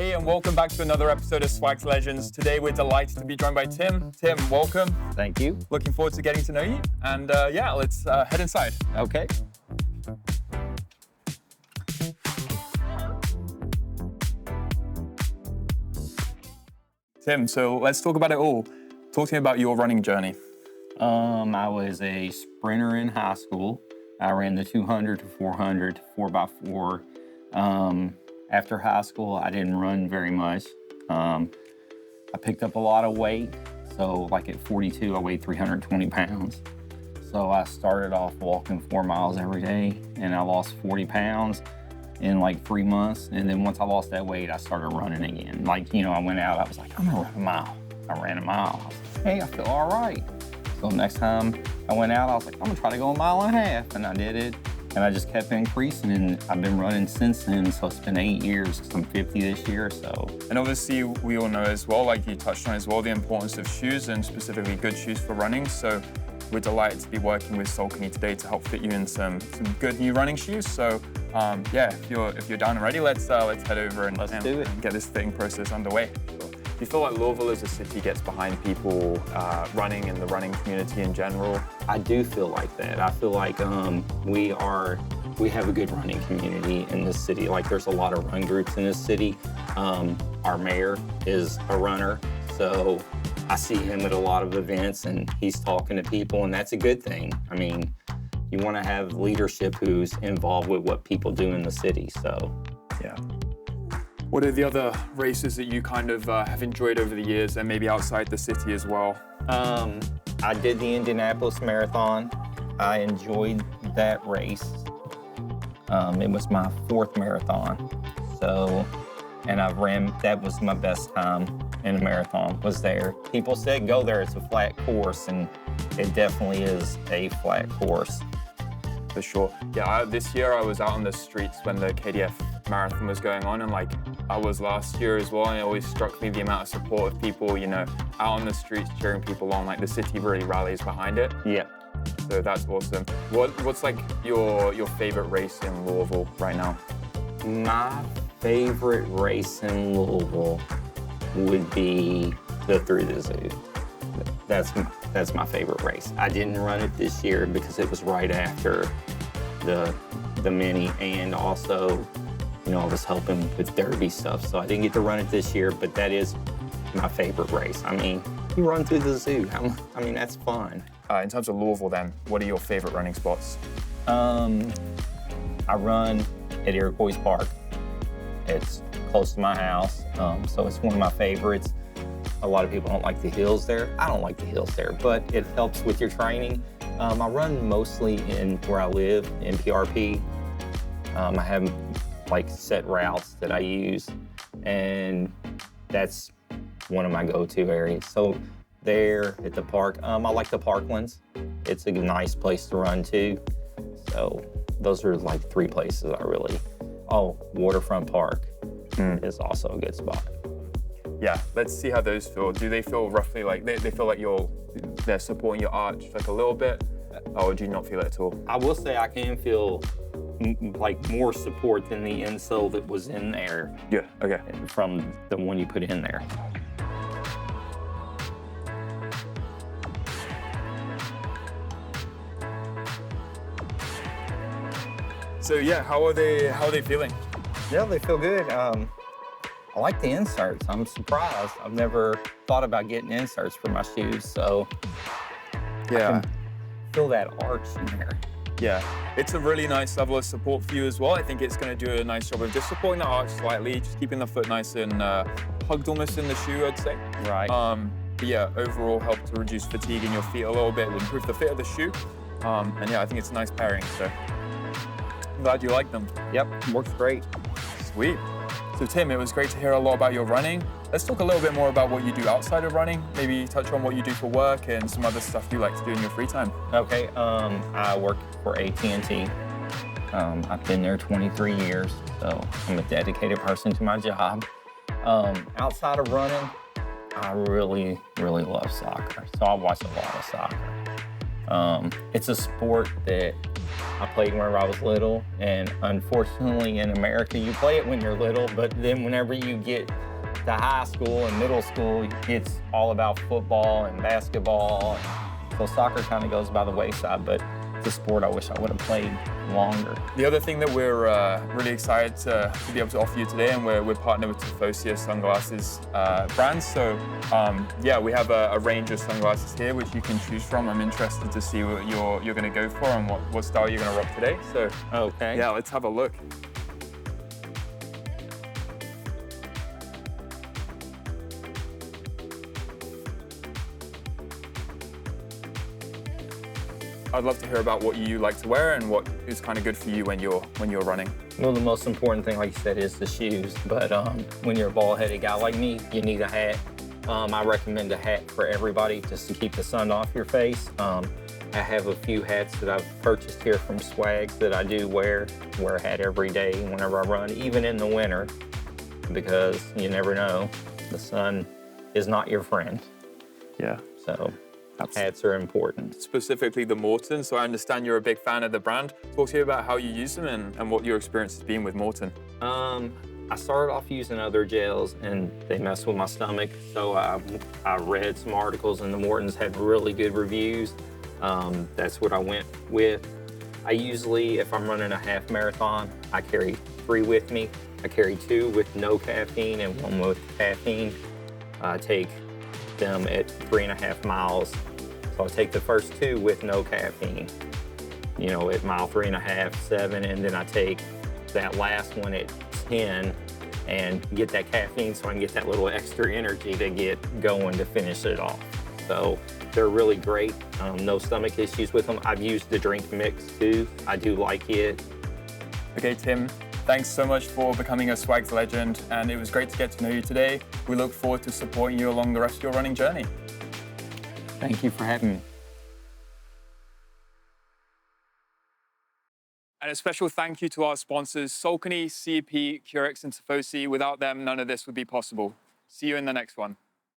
Hey, and welcome back to another episode of Swags Legends. Today we're delighted to be joined by Tim. Tim, welcome. Thank you. Looking forward to getting to know you. And yeah, let's head inside. Okay. Tim, so let's talk about it all. Talk to me about your running journey. I was a sprinter in high school. I ran the 200 to 400, 4x4. After high school, I didn't run very much. I picked up a lot of weight. So like at 42, I weighed 320 pounds. So I started off walking 4 miles every day, and I lost 40 pounds in like 3 months. And then once I lost that weight, I started running again. Like, I went out, I was like, I'm gonna run a mile. I ran a mile. I was like, hey, I feel all right. So next time I went out, I was like, I'm gonna try to go a mile and a half. And I did it. And I just kept increasing, and I've been running since then. So it's been 8 years, because I'm 50 this year, so. And obviously we all know as well, like you touched on as well, the importance of shoes and specifically good shoes for running. So we're delighted to be working with Saucony today to help fit you in some good new running shoes. So yeah, if you're down and ready, let's head over and do it and get this fitting process underway. Do you feel like Louisville as a city gets behind people running and the running community in general? I do feel like that. I feel like we have a good running community in this city. Like there's a lot of run groups in this city. Our mayor is a runner, so I see him at a lot of events and he's talking to people, and that's a good thing. I mean, you want to have leadership who's involved with what people do in the city, so. Yeah. What are the other races that you kind of have enjoyed over the years and maybe outside the city as well? I did the Indianapolis Marathon. I enjoyed that race. It was my 4th marathon. So, and that was my best time in a marathon, was there. People said go there, it's a flat course, and it definitely is a flat course. For sure. Yeah, this year I was out on the streets when the KDF marathon was going on, and like I was last year as well, and it always struck me the amount of support of people, out on the streets cheering people on. Like the city really rallies behind it. Yeah. So that's awesome. What's like your favorite race in Louisville right now? My favorite race in Louisville would be the Through the Zoo. That's my favorite race. I didn't run it this year because it was right after the mini, and also, I was helping with derby stuff, so I didn't get to run it this year, but that is my favorite race. I mean, you run through the zoo. I mean, that's fun. In terms of Louisville then, what are your favorite running spots? I run at Iroquois Park. It's close to my house, so it's one of my favorites. A lot of people don't like the hills there. I don't like the hills there, but it helps with your training. I run mostly in where I live, in PRP. I have like set routes that I use, and that's one of my go-to areas. So there at the park, I like the Parklands. It's a nice place to run too. So those are like 3 places I really. Oh, Waterfront Park is also a good spot. Yeah, let's see how those feel. Do they feel roughly like they feel like they're supporting your arch like a little bit, or do you not feel it at all? I will say I can feel like more support than the insole that was in there. Yeah, okay. From the one you put in there. So yeah, how are they feeling? Yeah, they feel good. I like the inserts. I'm surprised. I've never thought about getting inserts for my shoes, so yeah, I can feel that arch in there. Yeah, it's a really nice level of support for you as well. I think it's going to do a nice job of just supporting the arch slightly, just keeping the foot nice and hugged almost in the shoe, I'd say. Right. But yeah, overall help to reduce fatigue in your feet a little bit, improve the fit of the shoe. And yeah, I think it's a nice pairing, so I'm glad you like them. Yep, works great. Sweet. So Tim, it was great to hear a lot about your running. Let's talk a little bit more about what you do outside of running. Maybe touch on what you do for work and some other stuff you like to do in your free time. Okay, I work for AT&T. I've been there 23 years, so I'm a dedicated person to my job. Outside of running, I really, really love soccer. So I watch a lot of soccer. It's a sport that I played whenever I was little, and unfortunately in America, you play it when you're little, but then whenever you get to high school and middle school, it's all about football and basketball. So soccer kind of goes by the wayside, but it's a sport I wish I would have played longer. The other thing that we're really excited to be able to offer you today, and we're partnered with Tifosia sunglasses brands. So yeah, we have a range of sunglasses here which you can choose from. I'm interested to see what you're going to go for and what style you're going to rock today. So okay, yeah, let's have a look. I'd love to hear about what you like to wear and what is kind of good for you when you're running. Well, the most important thing, like you said, is the shoes. But when you're a bald-headed guy like me, you need a hat. I recommend a hat for everybody just to keep the sun off your face. I have a few hats that I've purchased here from Swags that I do wear a hat every day whenever I run, even in the winter, because you never know. The sun is not your friend. Yeah. So hats are important. Specifically the Morton, so I understand you're a big fan of the brand. Talk to me about how you use them and what your experience has been with Morton. I started off using other gels and they messed with my stomach, so I read some articles and the Mortons had really good reviews. That's what I went with. I usually, if I'm running a half marathon, I carry 3 with me. I carry 2 with no caffeine and 1 with caffeine. I take them at 3.5 miles. So I'll take the first 2 with no caffeine, you know, at mile 3.5, 7, and then I take that last one at 10 and get that caffeine so I can get that little extra energy to get going to finish it off. So they're really great. No stomach issues with them. I've used the drink mix too. I do like it. Okay, Tim, thanks so much for becoming a Swags legend, and it was great to get to know you today. We look forward to supporting you along the rest of your running journey. Thank you for having me. And a special thank you to our sponsors, Saucony, CEP, Curex, and Tifosi. Without them, none of this would be possible. See you in the next one.